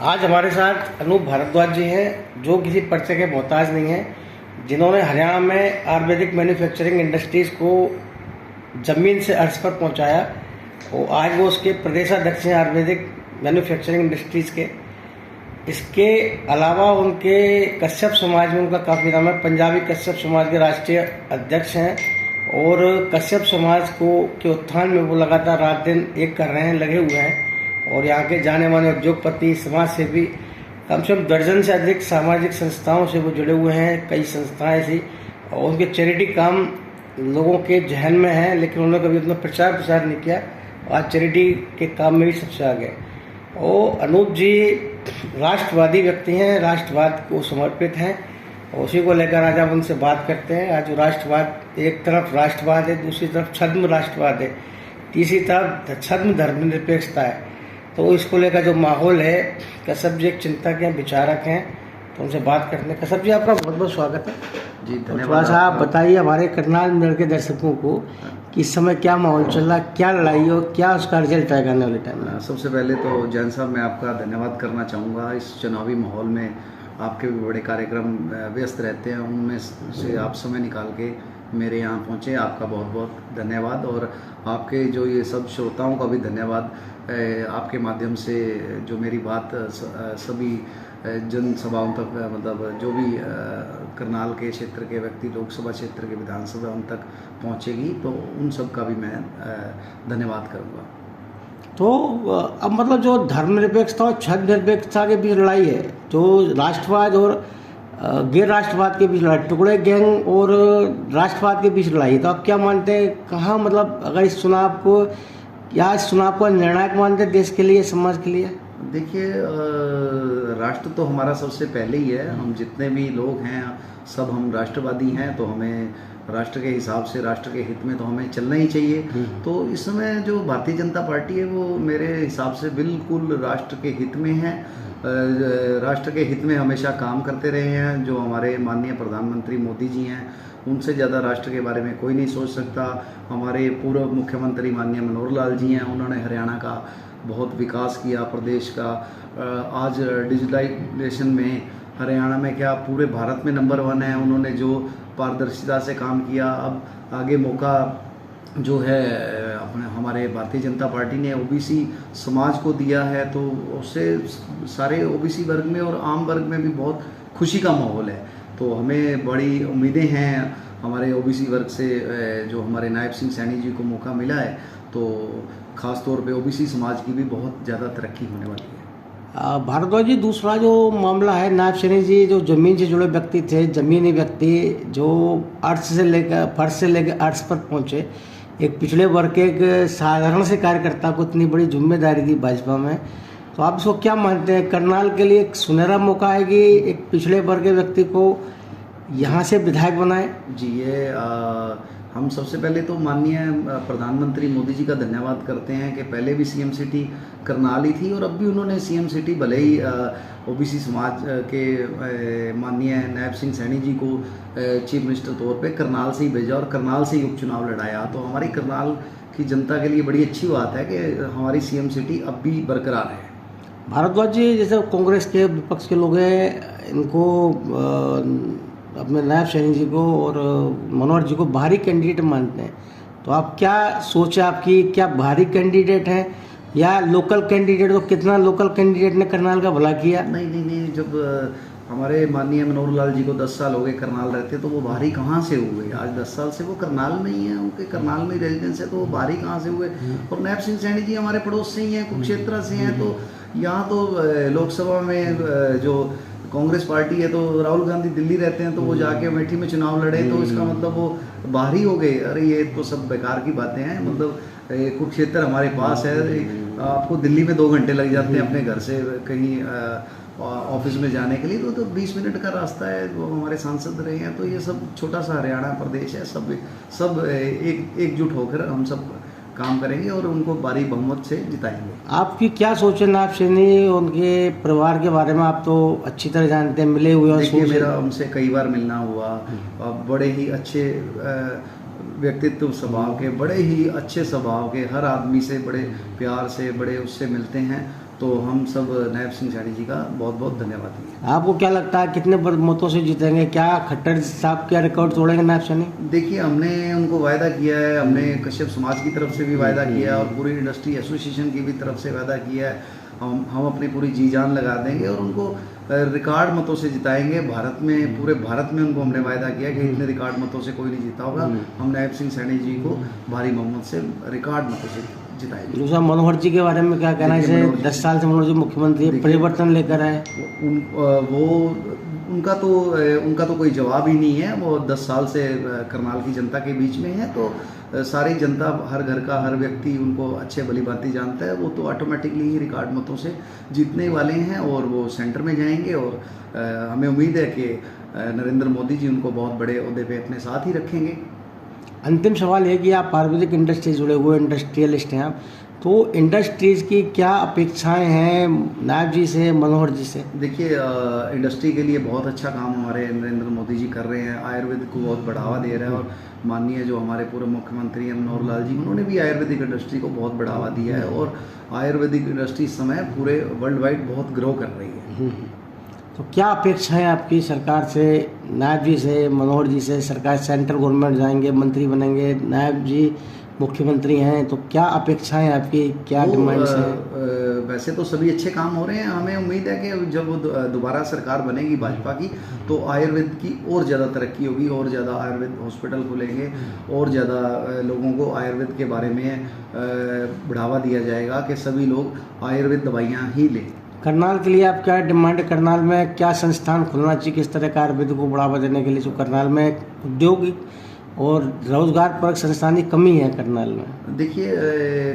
आज हमारे साथ अनूप भारद्वाज जी हैं, जो किसी परिचय के मोहताज नहीं हैं, जिन्होंने हरियाणा में आयुर्वेदिक मैन्युफैक्चरिंग इंडस्ट्रीज़ को ज़मीन से अर्श पर पहुंचाया और आज वो उसके प्रदेशाध्यक्ष हैं आयुर्वेदिक मैन्युफैक्चरिंग इंडस्ट्रीज़ के। इसके अलावा उनके कश्यप समाज में उनका काफ़ी नाम है। पंजाबी कश्यप समाज के राष्ट्रीय अध्यक्ष हैं और कश्यप समाज को के उत्थान में वो लगातार रात दिन एक कर रहे हैं, लगे हुए हैं। और यहाँ के जाने माने उद्योगपति, समाज सेवी, कम से कम दर्जन से अधिक सामाजिक संस्थाओं से वो जुड़े हुए हैं। कई संस्थाएं ऐसी और उनके चैरिटी काम लोगों के जहन में है, लेकिन उन्होंने कभी उतना प्रचार प्रसार नहीं किया। आज चैरिटी के काम में भी सबसे आगे। और अनूप जी राष्ट्रवादी व्यक्ति हैं, राष्ट्रवाद को समर्पित हैं और उसी को लेकर आज हम उनसे बात करते हैं। आज राष्ट्रवाद, एक तरफ राष्ट्रवाद है, दूसरी तरफ छद्म राष्ट्रवाद है, तीसरी तरफ छद्म धर्मनिरपेक्षता है। तो इसको लेकर जो माहौल है, कश्यप जी एक चिंतक हैं, विचारक हैं, तो उनसे बात करते हैं। कश्यप जी आपका बहुत बहुत स्वागत है जी, धन्यवाद। थोड़ा सा आप बताइए हमारे करनाल मंडल के दर्शकों को कि इस समय क्या माहौल चल रहा, क्या लड़ाई हो, क्या उसका रिजल्ट आएगा आने वाले टाइम में। सबसे पहले तो जैन साहब मैं आपका धन्यवाद करना चाहूँगा। इस चुनावी माहौल में आपके भी बड़े कार्यक्रम व्यस्त रहते हैं, उनमें से आप समय निकाल के मेरे यहाँ पहुँचे, आपका बहुत बहुत धन्यवाद। और आपके जो ये सब श्रोताओं का भी धन्यवाद। आपके माध्यम से जो मेरी बात सभी जनसभाओं तक, मतलब जो भी करनाल के क्षेत्र के व्यक्ति लोकसभा क्षेत्र के विधानसभा उन तक पहुंचेगी, तो उन सब का भी मैं धन्यवाद करूंगा। तो अब मतलब जो धर्मनिरपेक्षता और छद्म निरपेक्षता के बीच लड़ाई है, जो राष्ट्रवाद और गैर राष्ट्रवाद के बीच लड़ाई, टुकड़े गैंग और राष्ट्रवाद के बीच लड़ाई, तो आप क्या मानते हैं, कहाँ मतलब अगर इस चुनाव को, क्या इस चुनाव को निर्णायक मानते हैं देश के लिए, समाज के लिए? देखिए, राष्ट्र तो हमारा सबसे पहले ही है। हम जितने भी लोग हैं सब हम राष्ट्रवादी हैं, तो हमें राष्ट्र के हिसाब से, राष्ट्र के हित में तो हमें चलना ही चाहिए। तो इस समय जो भारतीय जनता पार्टी है वो मेरे हिसाब से बिल्कुल राष्ट्र के हित में है। राष्ट्र के हित में हमेशा काम करते रहे हैं। जो हमारे माननीय प्रधानमंत्री मोदी जी हैं, उनसे ज़्यादा राष्ट्र के बारे में कोई नहीं सोच सकता। हमारे पूर्व मुख्यमंत्री माननीय मनोहर लाल जी हैं, उन्होंने हरियाणा का बहुत विकास किया, प्रदेश का। आज डिजिटलाइजेशन में हरियाणा में क्या पूरे भारत में नंबर 1 है। उन्होंने जो पारदर्शिता से काम किया, अब आगे मौका जो है अपने हमारे भारतीय जनता पार्टी ने ओबीसी समाज को दिया है, तो उससे सारे ओबीसी वर्ग में और आम वर्ग में भी बहुत खुशी का माहौल है। तो हमें बड़ी उम्मीदें हैं हमारे ओबीसी वर्ग से। जो हमारे नायब सिंह सैनी जी को मौका मिला है, तो ख़ास तौर पे ओबीसी समाज की भी बहुत ज़्यादा तरक्की होने वाली है। भारद्वाज जी, दूसरा जो मामला है, नायब सैनी जी जो ज़मीन से जुड़े व्यक्ति थे, ज़मीनी व्यक्ति जो अर्थ से लेकर, फर्श से लेकर अर्थ पर पहुँचे, एक पिछड़े वर्ग के एक साधारण से कार्यकर्ता को इतनी बड़ी जिम्मेदारी दी भाजपा में, तो आप इसको क्या मानते हैं? करनाल के लिए एक सुनहरा मौका है कि एक पिछड़े वर्ग के व्यक्ति को यहाँ से विधायक बनाए? जी, ये हम सबसे पहले तो माननीय प्रधानमंत्री मोदी जी का धन्यवाद करते हैं कि पहले भी सीएम सिटी करनाल ही थी और अब भी उन्होंने सीएम सिटी भले ही ओबीसी समाज के माननीय नायब सिंह सैनी जी को चीफ मिनिस्टर तौर पे करनाल से ही भेजा और करनाल से ही उपचुनाव लड़ाया। तो हमारी करनाल की जनता के लिए बड़ी अच्छी बात है कि हमारी सीएम सिटी अब भी बरकरार है। भारद्वाज जी, जैसे कांग्रेस के विपक्ष के लोग हैं, इनको अपने नायब सैनी जी को और मनोहर जी को भारी कैंडिडेट मानते हैं, तो आप क्या सोच है आपकी, क्या भारी कैंडिडेट हैं या लोकल कैंडिडेट? तो कितना लोकल कैंडिडेट ने करनाल का भला किया? नहीं, जब हमारे माननीय मनोहर लाल जी को 10 साल हो गए करनाल रहते, तो वो भारी कहाँ से हुए? आज 10 साल से वो करनाल में ही है, उनके करनाल में रेजिडेंस है, तो वो भारी कहाँ से हुए? और नायब सिंह सैनी जी हमारे पड़ोस से ही हैं, कुरुक्षेत्र से हैं। तो यहाँ तो लोकसभा में जो कांग्रेस पार्टी है, तो राहुल गांधी दिल्ली रहते हैं, तो वो जाके अमेठी में चुनाव लड़े, तो इसका मतलब वो बाहरी हो गए। अरे ये तो सब बेकार की बातें हैं। मतलब कुरुक्षेत्र हमारे पास है, आपको दिल्ली में 2 घंटे लग जाते हैं अपने घर से कहीं ऑफिस में जाने के लिए, तो 20 मिनट का रास्ता है। वो हमारे सांसद रहे हैं। तो ये सब छोटा सा हरियाणा प्रदेश है, सब एकजुट होकर हम सब काम करेंगे और उनको भारी बहुमत से जिताएंगे। आपकी क्या सोच है नायब सैनी, उनके परिवार के बारे में आप तो अच्छी तरह जानते हैं, मिले हुए? देखिए, मेरा उनसे कई बार मिलना हुआ। बड़े ही अच्छे व्यक्तित्व स्वभाव के, बड़े ही अच्छे स्वभाव के, हर आदमी से बड़े प्यार से, बड़े उससे मिलते हैं। तो हम सब नायब सिंह सैनी जी का बहुत बहुत धन्यवाद देंगे। आपको क्या लगता है कितने मतों से जीतेंगे? क्या खट्टर साहब क्या रिकॉर्ड तोड़ेंगे नायब सैनी? देखिए, हमने उनको वायदा किया है, हमने कश्यप समाज की तरफ से भी वायदा किया है और पूरी इंडस्ट्री एसोसिएशन की भी तरफ से वायदा किया है। हम अपनी पूरी जी जान लगा देंगे और उनको रिकॉर्ड मतों से जिताएंगे। भारत में, पूरे भारत में उनको हमने वायदा किया कि इतने रिकॉर्ड मतों से कोई नहीं जीता होगा। हम नायब सिंह सैनी जी को भारी बहुमत से रिकॉर्ड मतों से जिताएंगे। दूसरा, मनोहर जी के बारे में क्या कहना है? 10 साल से मनोहर जी मुख्यमंत्री परिवर्तन लेकर आए। उनका तो कोई जवाब ही नहीं है। वो 10 साल से करनाल की जनता के बीच में है, तो सारी जनता, हर घर का हर व्यक्ति उनको अच्छे भली भांति जानता है। वो तो ऑटोमेटिकली ही रिकॉर्ड मतों से जीतने वाले हैं और वो सेंटर में जाएंगे और हमें उम्मीद है कि नरेंद्र मोदी जी उनको बहुत बड़े ओहदे पे अपने साथ ही रखेंगे। अंतिम सवाल है कि आप आयुर्वेदिक इंडस्ट्री जुड़े हुए इंडस्ट्रियलिस्ट हैं आप, तो इंडस्ट्रीज की क्या अपेक्षाएं हैं नायब जी से, मनोहर जी से? देखिए, इंडस्ट्री के लिए बहुत अच्छा काम हमारे नरेंद्र मोदी जी कर रहे हैं। आयुर्वेद को बहुत बढ़ावा दे रहे हैं और माननीय जो हमारे पूर्व मुख्यमंत्री हैं मनोहर लाल जी, उन्होंने भी आयुर्वेदिक इंडस्ट्री को बहुत बढ़ावा दिया है और आयुर्वेदिक इंडस्ट्री इस समय पूरे वर्ल्ड वाइड बहुत ग्रो कर रही है। तो क्या अपेक्षा है आपकी सरकार से, नायब जी से, मनोहर जी से? सरकार सेंट्रल गवर्नमेंट जाएंगे, मंत्री बनेंगे, नायब जी मुख्यमंत्री हैं, तो क्या अपेक्षाएं आपकी, क्या डिमांड्स हैं? वैसे तो सभी अच्छे काम हो रहे हैं। हमें उम्मीद है कि जब दोबारा सरकार बनेगी भाजपा की, तो आयुर्वेद की और ज़्यादा तरक्की होगी और ज़्यादा आयुर्वेद हॉस्पिटल खुलेंगे और ज़्यादा लोगों को आयुर्वेद के बारे में बढ़ावा दिया जाएगा कि सभी लोग आयुर्वेद दवाइयाँ ही लें। करनाल के लिए आप क्या डिमांड, करनाल में क्या संस्थान खुलना चाहिए, किस तरह का आयुर्वेद को बढ़ावा देने के लिए? जो करनाल में उद्योग और रोजगार परक संस्थान की कमी है करनाल में। देखिए,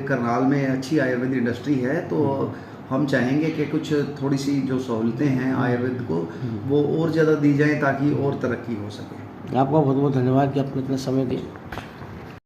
करनाल में अच्छी आयुर्वेद इंडस्ट्री है, तो हम चाहेंगे कि कुछ थोड़ी सी जो सहूलतें हैं आयुर्वेद को, वो और ज़्यादा दी जाएं ताकि और तरक्की हो सके। आपका बहुत बहुत धन्यवाद कि आपने इतना समय दिया।